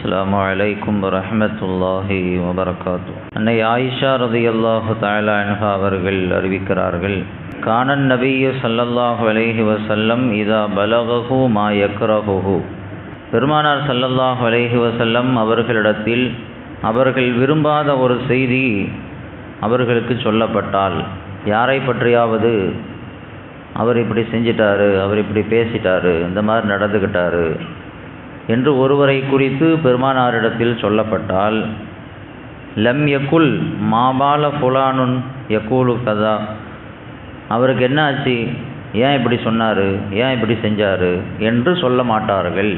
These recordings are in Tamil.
அஸ்ஸலாமு அலைக்கும் வரஹ்மத்துல்லாஹி வபரகாத்துஹு. அன்னை ஆயிஷா ரலியல்லாஹு தஆலா அன்ஹா அவர்கள் அறிவிக்கிறார்கள், கானன் நபியு ஸல்லல்லாஹு அலைஹி வஸல்லம் இதா பலகஹு மா யக்ரஹுஹு. பெருமானார் ஸல்லல்லாஹு அலைஹி வஸல்லம் அவர்களிடத்தில் அவர்கள் விரும்பாத ஒரு செய்தி அவர்களுக்கு சொல்லப்பட்டால், யாரை பற்றியாவது அவர் இப்படி செஞ்சிட்டாரு, அவர் இப்படி பேசிட்டாரு, இந்த மாதிரி நடந்துக்கிட்டாரு என்று ஒருவரை குறித்து பெருமானாரிடத்தில் சொல்லப்பட்டால், லம் யகுல் மாபால ஃபுலானுன் யகூலு கதா, அவருக்கு என்ன ஆச்சு, ஏன் இப்படி சொன்னார், ஏன் இப்படி செஞ்சார் என்று சொல்ல மாட்டார்கள்.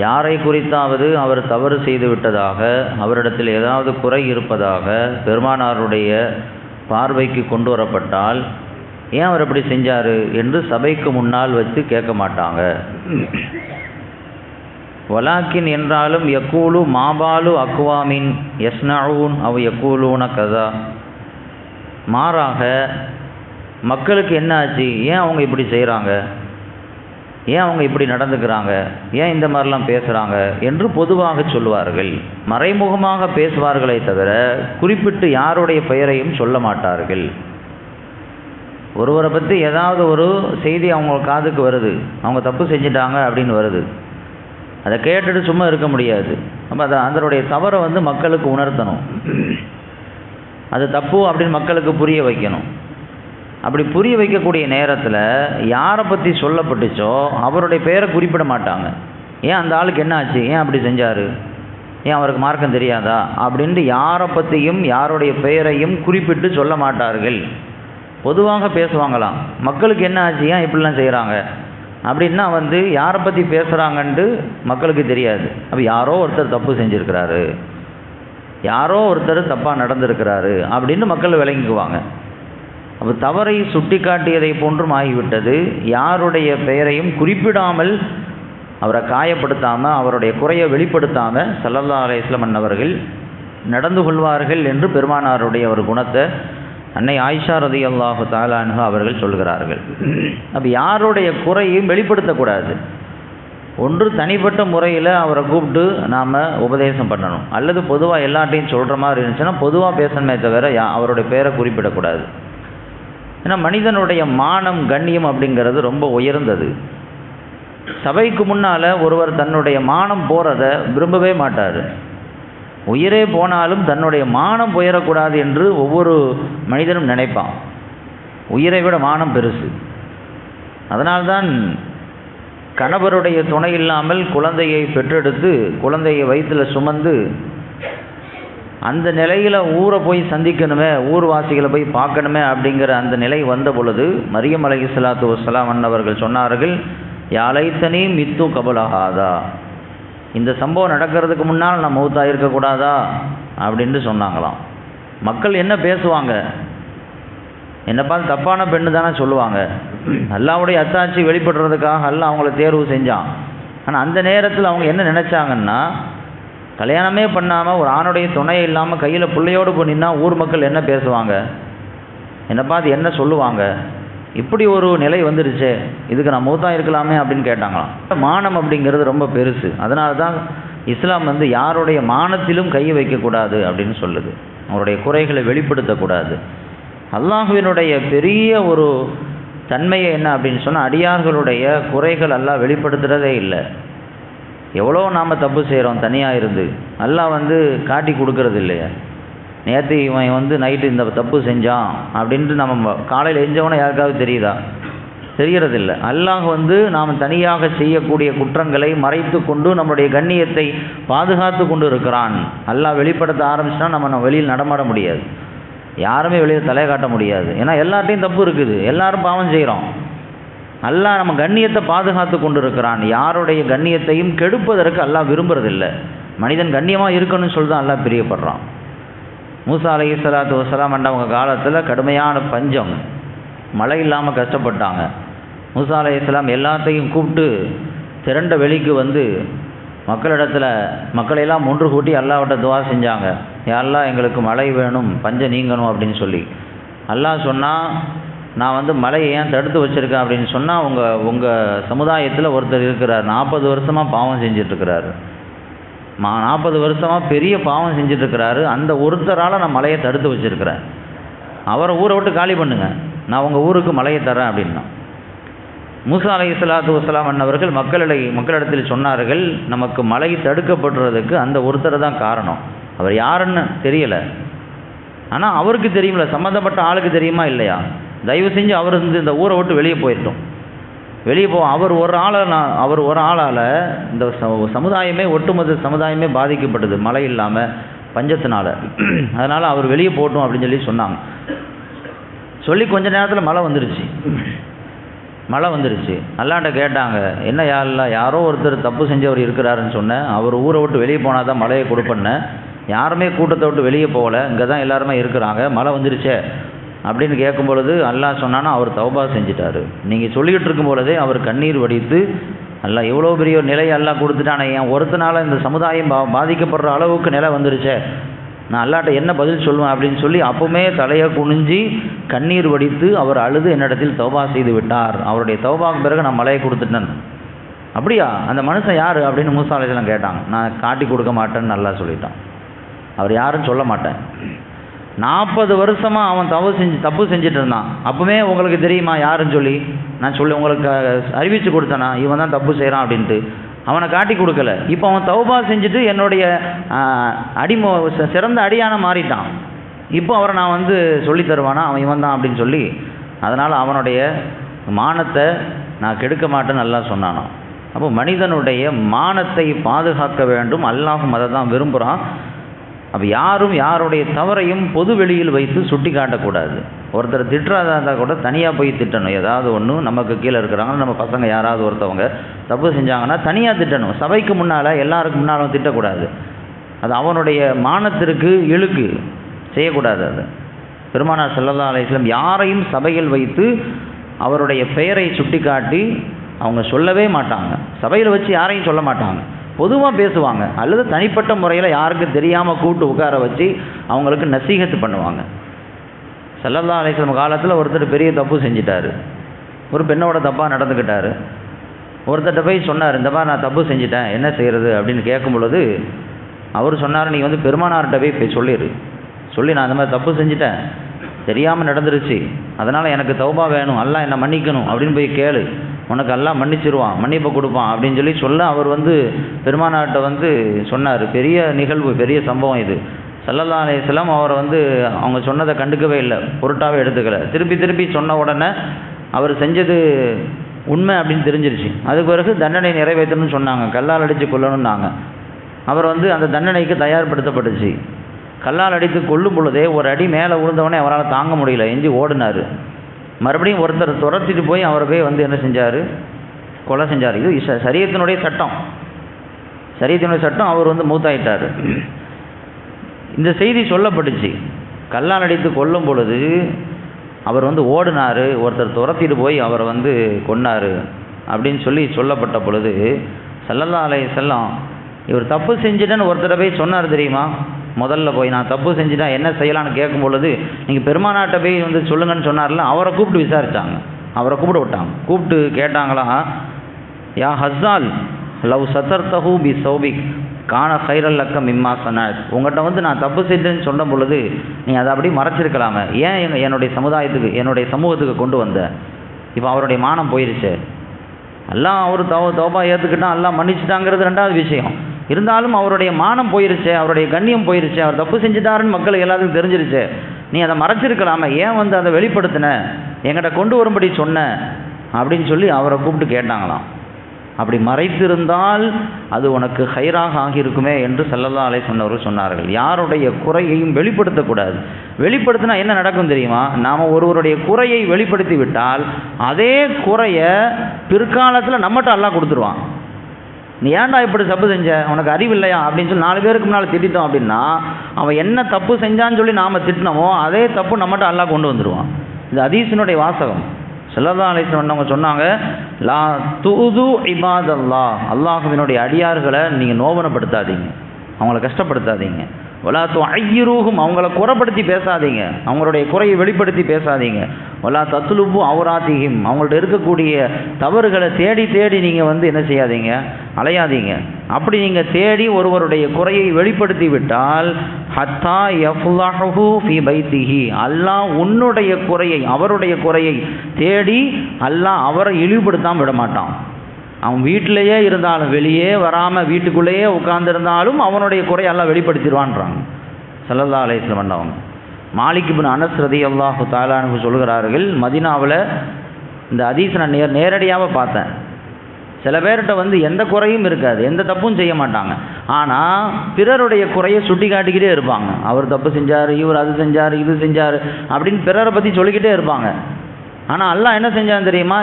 யாரை குறித்தாவது அவர் தவறு செய்து விட்டதாக, அவரிடத்தில் ஏதாவது குறை இருப்பதாக பெருமானாருடைய பார்வைக்கு கொண்டு வரப்பட்டால், ஏன் அவர் இப்படி செஞ்சார் என்று சபைக்கு முன்னால் வச்சு கேட்க மாட்டாங்க. வலாக்கின் என்றாலும் யக்கூலு மாபாலு அக்வாமின் யஸ்னஊன் அவ் யக்கூலூன கதா, மாறாக மக்களுக்கு என்ன ஆச்சு, ஏன் அவங்க இப்படி செய்கிறாங்க, ஏன் அவங்க இப்படி நடந்துக்கிறாங்க, ஏன் இந்த மாதிரிலாம் பேசுகிறாங்க என்று பொதுவாக சொல்வார்கள். மறைமுகமாக பேசுவார்களே தவிர குறிப்பிட்டு யாருடைய பெயரையும் சொல்ல மாட்டார்கள். ஒருவரை பற்றி ஏதாவது ஒரு செய்தி அவங்க காதுக்கு வருது, அவங்க தப்பு செஞ்சிட்டாங்க அப்படின்னு வருது, அதை கேட்டுட்டு சும்மா இருக்க முடியாது. அப்போ அதனுடைய தவறை மக்களுக்கு உணர்த்தணும், அது தப்பு அப்படின்னு மக்களுக்கு புரிய வைக்கணும். அப்படி புரிய வைக்கக்கூடிய நேரத்தில் யாரை பற்றி சொல்லப்பட்டுச்சோ அவருடைய பெயரை குறிப்பிட மாட்டாங்க. ஏன் அந்த ஆளுக்கு என்ன ஆச்சு, ஏன் அப்படி செஞ்சார், ஏன் அவருக்கு மார்க்கம் தெரியாதா அப்படின்ட்டு யாரை பற்றியும் யாருடைய பெயரையும் குறிப்பிட்டு சொல்ல மாட்டார்கள். பொதுவாக பேசுவாங்களாம், மக்களுக்கு என்ன ஆச்சு, ஏன் இப்படிலாம் செய்கிறாங்க அப்படின்னா யாரை பற்றி பேசுகிறாங்கன்ட்டு மக்களுக்கு தெரியாது. அப்போ யாரோ ஒருத்தர் தப்பு செஞ்சுருக்கிறாரு, யாரோ ஒருத்தர் தப்பாக நடந்திருக்கிறாரு அப்படின்னு மக்கள் விளங்கிக்குவாங்க. அப்போ தவறை சுட்டி காட்டியதை போன்றும் ஆகிவிட்டது. யாருடைய பெயரையும் குறிப்பிடாமல், அவரை காயப்படுத்தாமல், அவருடைய குறையை வெளிப்படுத்தாமல் ஸல்லல்லாஹு அலைஹி வஸல்லம் அவர்கள் நடந்து கொள்வார்கள் என்று பெருமானாருடைய ஒரு குணத்தை அன்னை ஆயிஷா ரலியல்லாஹு தஆலா அன்ஹா அவர்கள் சொல்கிறார்கள். அப்போ யாருடைய குறையும் வெளிப்படுத்தக்கூடாது. ஒன்று தனிப்பட்ட முறையில் அவரை கூப்பிட்டு நாம் உபதேசம் பண்ணணும், அல்லது பொதுவாக எல்லாட்டையும் சொல்கிற மாதிரி இருந்துச்சுன்னா பொதுவாக பேசணுமே தவிர அவருடைய பெயரை குறிப்பிடக்கூடாது. ஏன்னா மனிதனுடைய மானம் கண்ணியம் அப்படிங்கிறது ரொம்ப உயர்ந்தது. சபைக்கு முன்னால் ஒருவர் தன்னுடைய மானம் போகிறத விரும்பவே மாட்டார். உயிரே போனாலும் தன்னுடைய மானம் போயிடக்கூடாது என்று ஒவ்வொரு மனிதனும் நினைப்பான். உயிரை விட மானம் பெருசு. அதனால்தான் கணவருடைய துணை இல்லாமல் குழந்தையை பெற்றெடுத்து குழந்தையை வயிற்றில் சுமந்து அந்த நிலையில் ஊரை போய் சந்திக்கணுமே, ஊர்வாசிகளை போய் பார்க்கணுமே அப்படிங்கிற அந்த நிலை வந்த பொழுது மரியம் அலைஹிஸ்ஸலாத்து வஸ்ஸலாம் அன்னவர்கள் சொன்னார்கள், யா லைத்தனி மித்து கபலஹாதா, இந்த சம்பவம் நடக்கிறதுக்கு முன்னால் நான் மௌத்தாக இருக்கக்கூடாதா அப்படின்ட்டு சொன்னாங்களாம். மக்கள் என்ன பேசுவாங்க, என்னை பார்த்து தப்பான பெண்ணு தானே சொல்லுவாங்க. அல்லாஹ்வுடைய அத்தாட்சி வெளிப்படுறதுக்காக அல்லாஹ் அவங்கள தேர்வு செஞ்சான். ஆனால் அந்த நேரத்தில் அவங்க என்ன நினச்சாங்கன்னா, கல்யாணமே பண்ணாமல் ஒரு ஆணுடைய துணை இல்லாமல் கையில் பிள்ளையோடு போய் நின்னா ஊர் மக்கள் என்ன பேசுவாங்க, என்னை பார்த்து என்ன சொல்லுவாங்க, இப்படி ஒரு நிலை வந்துருச்சு, இதுக்கு நான் மௌத்தாக இருக்கலாமே அப்படின்னு கேட்டாங்களாம். மானம் அப்படிங்கிறது ரொம்ப பெருசு. அதனால தான் இஸ்லாம் யாருடைய மானத்திலும் கை வைக்கக்கூடாது அப்படின்னு சொல்லுது. அவருடைய குறைகளை வெளிப்படுத்தக்கூடாது. அல்லாஹ்வினுடைய பெரிய ஒரு தன்மையை என்ன அப்படின்னு சொன்னால், அடியார்களுடைய குறைகள் அல்லாஹ் வெளிப்படுத்துகிறதே இல்லை. எவ்வளோ நாம் தப்பு செய்கிறோம் தனியாக இருந்து, அல்லாஹ் காட்டி கொடுக்கறது இல்லையா. நேற்று இவன் நைட்டு இந்த தப்பு செஞ்சான் அப்படின்ட்டு நம்ம காலையில் எஞ்சவனே யாருக்காவது தெரியுதா? தெரிகிறதில்ல. அல்லாஹ் நாம் தனியாக செய்யக்கூடிய குற்றங்களை மறைத்து கொண்டு நம்முடைய கண்ணியத்தை பாதுகாத்து கொண்டு இருக்கிறான். அல்லாஹ் வெளிப்படுத்த ஆரம்பிச்சுன்னா நம்ம வெளியில் நடமாட முடியாது, யாருமே வெளியில் தலையை காட்ட முடியாது. ஏன்னா எல்லார்ட்டையும் தப்பு இருக்குது, எல்லாரும் பாவம் செய்கிறோம். அல்லாஹ் நம்ம கண்ணியத்தை பாதுகாத்து கொண்டு இருக்கிறான். யாருடைய கண்ணியத்தையும் கெடுப்பதற்கு அல்லாஹ் விரும்புறதில்லை. மனிதன் கண்ணியமாக இருக்கணும்னு சொல்லி தான் அல்லாஹ் பிரியப்படுறான். மூசா அலைஹிஸ்ஸலாத்து வஸ்ஸலாம் அவங்க காலத்தில் கடுமையான பஞ்சம், மழை இல்லாமல் கஷ்டப்பட்டாங்க. மூசா அலைஹிஸ்ஸலாம் எல்லாத்தையும் கூப்பிட்டு திரண்ட வெளிக்கு மக்களிடத்தில் மக்களையெல்லாம் ஒன்று கூட்டி அல்லாஹ்விட்ட துவா செஞ்சாங்க, யா அல்லாஹ் எங்களுக்கு மழை வேணும், பஞ்சம் நீங்கணும் அப்படின்னு சொல்லி. அல்லாஹ் சொன்னால், நான் மழையை ஏன் தடுத்து வச்சுருக்கேன் அப்படின்னு சொன்னால், உங்கள் சமுதாயத்தில் ஒருத்தர் இருக்கிறார், 40 வருஷமாக பாவம் செஞ்சிட்ருக்கிறாரு. 40 வருஷமாக பெரிய பாவம் செஞ்சிட்ருக்கிறாரு, அந்த ஒருத்தரால் நான் மலையை தடுத்து வச்சுருக்கிறேன், அவரை ஊரை விட்டு காலி பண்ணுங்க, நான் உங்கள் ஊருக்கு மலையை தரேன் அப்படின்னா. மூசா அலைஹிஸ்ஸலாத்து வஸ்ஸலாம் அன்னவர்கள் மக்களிடத்தில் சொன்னார்கள், நமக்கு மலை தடுக்கப்படுறதுக்கு அந்த ஒருத்தர் தான் காரணம். அவர் யாருன்னு தெரியலை, ஆனால் அவருக்கு தெரியுமில்ல, சம்மந்தப்பட்ட ஆளுக்கு தெரியுமா இல்லையா? தயவு செஞ்சு அவர் இந்த ஊரை விட்டு வெளியே போயிட்டோம், வெளியே அவர் ஒரு ஆளால் இந்த சமுதாயமே, ஒட்டுமொத்த சமுதாயமே பாதிக்கப்பட்டது மழை இல்லாமல் பஞ்சத்தினால. அதனால் அவர் வெளியே போட்டோம் அப்படின்னு சொல்லி சொன்னாங்க. சொல்லி கொஞ்ச நேரத்தில் மழை வந்துருச்சு. அல்லாஹ்ட்ட கேட்டாங்க, என்ன யாரோ ஒருத்தர் தப்பு செஞ்சவர் இருக்கிறாருன்னு சொன்னேன், அவர் ஊரை விட்டு வெளியே போனால் தான் மழையை கொடுப்பேன்னு, யாருமே கூட்டத்தை விட்டு வெளியே போகலை, இங்கே தான் எல்லாருமே இருக்கிறாங்க, மழை வந்துருச்சே அப்படின்னு கேட்கும் பொழுது அல்லாஹ் சொன்னான்னா அவர் தௌபா செஞ்சிட்டாரு. நீங்கள் சொல்லிக்கிட்டு இருக்கும் பொழுதே அவர் கண்ணீர் வடித்து, அல்லாஹ் எவ்வளோ பெரிய ஒரு நிலையை அல்லாஹ் கொடுத்துட்டானே, என் ஒருத்தனால இந்த சமுதாயம் பாதிக்கப்படுற அளவுக்கு நிலை வந்துருச்சே, நான் அல்லாஹ்ட்ட என்ன பதில் சொல்லுவேன் அப்படின்னு சொல்லி அப்பவுமே தலையை குனிஞ்சி கண்ணீர் வடித்து அவர் அழுது என்னிடத்தில் தௌபா செய்து விட்டார். அவருடைய தௌபாக்கு பிறகு நான் மலையை கொடுத்துட்டேன். அப்படியா, அந்த மனுஷன் யார் அப்படின்னு மூசா அலைஹிஸ்ஸலாம் கேட்டாங்க. நான் காட்டி கொடுக்க மாட்டேன்னு அல்லாஹ் சொல்லிட்டான். அவர் யாருன்னு சொல்ல மாட்டேன். 40 வருஷமாக அவன் தப்பு செஞ்சுட்டு இருந்தான். அப்பவுமே உங்களுக்கு தெரியுமா யாருன்னு சொல்லி நான் உங்களுக்கு அறிவித்து கொடுத்தேனா இவன் தான் தப்பு செய்கிறான் அப்படின்ட்டு? அவனை காட்டி கொடுக்கல. இப்போ அவன் தௌபா செஞ்சுட்டு என்னுடைய சிறந்த அடியான மாறிட்டான். இப்போ அவரை நான் சொல்லித் தருவானா அவன் இவன் தான் அப்படின்னு சொல்லி, அதனால் அவனுடைய மானத்தை நான் கெடுக்க மாட்டேன்னு அல்லாஹ் சொன்னானோ. அப்போ மனிதனுடைய மானத்தை பாதுகாக்க வேண்டும், அல்லாஹும் அதை தான் விரும்புகிறான். அப்போ யாரும் யாருடைய தவறையும் பொது வெளியில் வைத்து சுட்டி காட்டக்கூடாது. ஒருத்தர் திட்டுறதா இருந்தால் கூட தனியாக போய் திட்டணும். ஏதாவது ஒன்று நமக்கு கீழே இருக்கிறாங்க, நம்ம பசங்க யாராவது ஒருத்தவங்க தப்பு செஞ்சாங்கன்னா தனியாக திட்டணும். சபைக்கு முன்னால் எல்லாருக்கும் முன்னாலும் திட்டக்கூடாது. அது அவனுடைய மானத்திற்கு இழுக்கு செய்யக்கூடாது. அது பெருமானார் ஸல்லல்லாஹு அலைஹி வஸல்லம் யாரையும் சபையில் வைத்து அவருடைய பெயரை சுட்டி காட்டி அவங்க சொல்லவே மாட்டாங்க. சபையில் வச்சு யாரையும் சொல்ல மாட்டாங்க, பொதுவாக பேசுவாங்க. அல்லது தனிப்பட்ட முறையில் யாருக்கும் தெரியாமல் கூப்பிட்டு உட்கார வச்சு அவங்களுக்கு நசீகத்து பண்ணுவாங்க. ஸல்லல்லாஹு அலைஹி வஸல்லம் காலத்தில் ஒருத்தர் பெரிய தப்பு செஞ்சிட்டாரு, ஒரு பெண்ணோட தப்பாக நடந்துக்கிட்டாரு. ஒருத்தர்கிட்ட போய் சொன்னார், இந்த மாதிரி நான் தப்பு செஞ்சிட்டேன், என்ன செய்கிறது அப்படின்னு கேட்கும் பொழுது அவர் சொன்னார், நீ பெருமானார்கிட்ட போய் சொல்லி நான் இந்த மாதிரி தப்பு செஞ்சிட்டேன், தெரியாமல் நடந்துருச்சு, அதனால் எனக்கு தௌபா வேணும், அல்லாஹ் என்னை மன்னிக்கணும் அப்படின்னு போய் கேளு, உனக்கு அல்லாஹ் மன்னிச்சிருவான், மன்னிப்பை கொடுப்பான் அப்படின்னு சொல்லி சொல்ல அவர் பெருமானார்கிட்ட சொன்னார். பெரிய நிகழ்வு, பெரிய சம்பவம் இது. ஸல்லல்லாஹு அலைஹி வஸல்லம் அவரை அவங்க சொன்னதை கண்டுக்கவே இல்லை, பொருட்டாவே எடுத்துக்கல. திருப்பி சொன்ன உடனே அவர் செஞ்சது உண்மை அப்படின்னு தெரிஞ்சிருச்சு. அதுக்கு பிறகு தண்டனை நிறைவேற்றணும்னு சொன்னாங்க, கல்லால் அடித்து கொல்லணும்னாங்க. அவர் அந்த தண்டனைக்கு தயார்படுத்தப்பட்டுச்சு. கல்லால் அடித்து கொல்லும் பொழுதே ஒரு அடி மேலே விழுந்தவொடனே அவரால் தாங்க முடியல, எஞ்சி ஓடினார். மறுபடியும் ஒருத்தர் துரத்திட்டு போய் அவரை போய் என்ன செஞ்சார், கொலை செஞ்சார். இது சரியத்தினுடைய சட்டம். அவர் மூத்தாயிட்டார். இந்த செய்தி சொல்லப்பட்டுச்சு. கல்லால் அடித்து கொல்லும் பொழுது அவர் ஓடினார், ஒருத்தர் துரத்திட்டு போய் அவரை கொன்னார் அப்படின்னு சொல்லப்பட்ட பொழுது ஸல்லல்லாஹு அலைஹி வஸல்லம் இவர் தப்பு செஞ்சுட்டேன்னு ஒருத்தரை போய் சொன்னார் தெரியுமா? முதல்ல போய் நான் தப்பு செஞ்சுட்டா என்ன செய்யலான்னு கேட்கும் பொழுது நீங்கள் பெருமானார்ட்ட போய் சொல்லுங்கன்னு சொன்னார்ல, அவரை கூப்பிட்டு விசாரித்தாங்க, அவரை கூப்பிட விட்டாங்க. கூப்பிட்டு கேட்டாங்களா, யா ஹஸ்ஸால் லவ் சத்தர்தஹு பி சௌபிக் கான கைரல் லக்கம் மிம்மா சனாத். உங்கள்கிட்ட நான் தப்பு செஞ்சேன்னு சொன்ன பொழுது நீ அதை அப்படி மறைச்சிருக்கலாமே, ஏன் என்னுடைய சமூகத்துக்கு கொண்டு வந்த? இப்போ அவருடைய மானம் போயிருச்சு. எல்லாம் அவர் தௌபா ஏற்றுக்கிட்டான், எல்லாம் மன்னிச்சுட்டாங்கிறது ரெண்டாவது விஷயம். இருந்தாலும் அவருடைய மானம் போயிருச்சு, அவருடைய கண்ணியம் போயிருச்சு, அவர் தப்பு செஞ்சுட்டாருன்னு மக்களுக்கு எல்லாத்துக்கும் தெரிஞ்சிருச்சு. நீ அதை மறைச்சிருக்கலாமே, ஏன் அதை வெளிப்படுத்தின, என்கிட்ட கொண்டு வரும்படி சொன்ன அப்படின்னு சொல்லி அவரை கூப்பிட்டு கேட்டாங்களாம். அப்படி மறைத்திருந்தால் அது உனக்கு ஹைராக ஆகியிருக்குமே என்று ஸல்லல்லாஹு அலைஹி வஸல்லம் சொன்னார்கள். யாருடைய குறையையும் வெளிப்படுத்தக்கூடாது. வெளிப்படுத்தினா என்ன நடக்கும் தெரியுமா? நாம் ஒருவருடைய குறையை வெளிப்படுத்தி விட்டால் அதே குறையை பிற்காலத்தில் நம்மகிட்ட அல்லாஹ் கொடுத்துருவான். நீ ஏன்டா இப்படி தப்பு செஞ்ச, உனக்கு அறிவில்லையா அப்படின்னு சொல்லி 4 பேருக்கு முன்னால் திட்டோம் அப்படின்னா அவன் என்ன தப்பு செஞ்சான்னு சொல்லி நாம் திட்டினமோ அதே தப்பு நம்மகிட்ட அல்லாஹ் கொண்டு வந்துடுவான். இது ஹதீஸினுடைய வாசகம். ஸல்லல்லாஹு அலைஹி வஸல்லம் சொன்னாங்க, லா துது இபாதல்லாஹ், அல்லாஹ்வினுடைய அடியார்களை நீங்கள் நோவனப்படுத்தாதீங்க, அவங்கள கஷ்டப்படுத்தாதீங்க. வலா துஅய்யிரூஹும், அவங்கள குறைப்படுத்தி பேசாதீங்க, அவங்களுடைய குறையை வெளிப்படுத்தி பேசாதீங்க. வலா தத்லுபு அவ்ராத்திஹிம், அவங்கள்ட்ட இருக்கக்கூடிய தவறுகளை தேடி நீங்கள் என்ன செய்யாதீங்க, அலையாதீங்க. அப்படி நீங்கள் தேடி ஒருவருடைய குறையை வெளிப்படுத்தி விட்டால் ஹத்தா யஃப்லஹு ஃபி பைத்திஹி, அல்லாஹ் உன்னுடைய குறையை, அவருடைய குறையை தேடி அல்லாஹ் அவரை இழிவுபடுத்தாமல் விட மாட்டான். அவன் வீட்டிலேயே இருந்தாலும், வெளியே வராமல் வீட்டுக்குள்ளேயே உட்கார்ந்துருந்தாலும் அவனுடைய குறையை அல்லாஹ் வெளிப்படுத்திடுவான்றாங்க ஸல்லல்லாஹு அலைஹி வஸல்லம். அவங்க மாலிக் இப்னு அனஸ் ரலியல்லாஹு தஆலா அன்ஹு சொல்கிறார்கள், மதீனாவில் இந்த ஹதீஸ் நான் நேரடியாக பார்த்தேன். சில பேர்கிட்ட எந்த குறையும் இருக்காது, எந்த தப்பும் செய்ய மாட்டாங்க. ஆனால் பிறருடைய குறையை சுட்டி காட்டிக்கிட்டே இருப்பாங்க. அவர் தப்பு செஞ்சார், இவர் அது செஞ்சார், இது செஞ்சார் அப்படின்னு பிறரை பற்றி சொல்லிக்கிட்டே இருப்பாங்க. ஆனால் அல்லாஹ் என்ன செஞ்சான்னு தெரியுமா?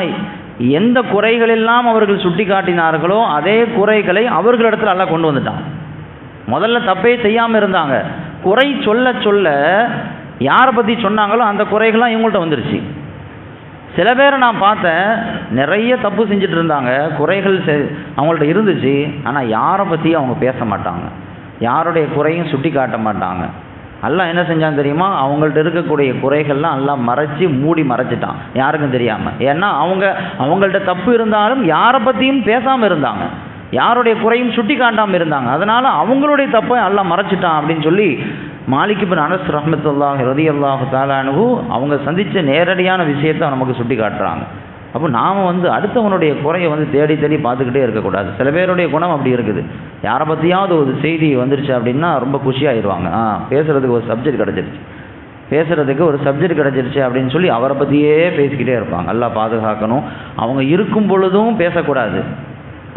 எந்த குறைகளெல்லாம் அவர்கள் சுட்டி காட்டினார்களோ அதே குறைகளை அவர்களிடத்தில் அல்லாஹ் கொண்டு வந்துட்டான். முதல்ல தப்பே செய்யாமல் இருந்தாங்க, குறை சொல்ல சொல்ல யாரை பற்றி சொன்னாங்களோ அந்த குறைகள்லாம் இவங்கள்ட்ட வந்துருச்சு. சில பேரை நான் பார்த்தேன், நிறைய தப்பு செஞ்சுட்டு இருந்தாங்க, குறைகள் அவங்கள்ட்ட இருந்துச்சு. ஆனால் யாரை பற்றியும் அவங்க பேச மாட்டாங்க, யாருடைய குறையும் சுட்டி காட்ட மாட்டாங்க. அல்லாஹ் என்ன செஞ்சான்னு தெரியுமா? அவங்கள்ட்ட இருக்கக்கூடிய குறைகள்லாம் எல்லாம் மூடி மறைச்சிட்டான், யாருக்கும் தெரியாமல். ஏன்னா அவங்கள்ட்ட தப்பு இருந்தாலும் யாரை பற்றியும் பேசாமல் இருந்தாங்க, யாருடைய குறையும் சுட்டி காட்டாமல் இருந்தாங்க. அதனால் அவங்களுடைய தப்பை அல்லாஹ் மறைச்சிட்டான் அப்படின்னு சொல்லி மாலிக் இப்னு அனஸ் ரஹ்மத்துல்லாஹி ரலியல்லாஹு தஆலா அன்ஹு அவங்க சந்தித்த நேரடியான விஷயத்தை நமக்கு சுட்டி காட்டுறாங்க. அப்போ நாம் அடுத்தவனுடைய குறையை தேடி தேடி பார்த்துக்கிட்டே இருக்கக்கூடாது. சில பேருடைய குணம் அப்படி இருக்குது, யாரை பற்றியாவது ஒரு செய்தி வந்துருச்சு அப்படின்னா ரொம்ப குஷியாகிடுவாங்க. பேசுகிறதுக்கு ஒரு சப்ஜெக்ட் கிடச்சிருச்சு அப்படின்னு சொல்லி அவரை பற்றியே பேசிக்கிட்டே இருப்பாங்க. அல்லாஹ் பாதுகாக்கணும். அவங்க இருக்கும் பொழுதும் பேசக்கூடாது,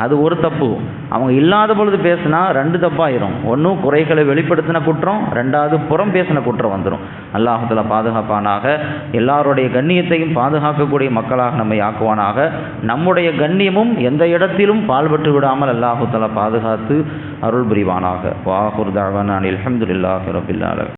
அது ஒரு தப்பு. அவங்க இல்லாத பொழுது பேசினா ரெண்டு தப்பாயிரும். ஒன்றும் குறைகளை வெளிப்படுத்தின குற்றம், ரெண்டாவது புறம் பேசின குற்றம் வந்துடும். அல்லாஹ் தஆலா பாதுகாப்பானாக. எல்லாருடைய கண்ணியத்தையும் பாதுகாக்கக்கூடிய மக்களாக நம்மை ஆக்குவானாக. நம்முடைய கண்ணியமும் எந்த இடத்திலும் பால்பட்டு விடாமல் அல்லாஹ் தஆலா பாதுகாத்து அருள் புரிவானாக. வஆகிரு தஅவானா அல்ஹம்துலில்லாஹி ரப்பில் ஆலமீன்.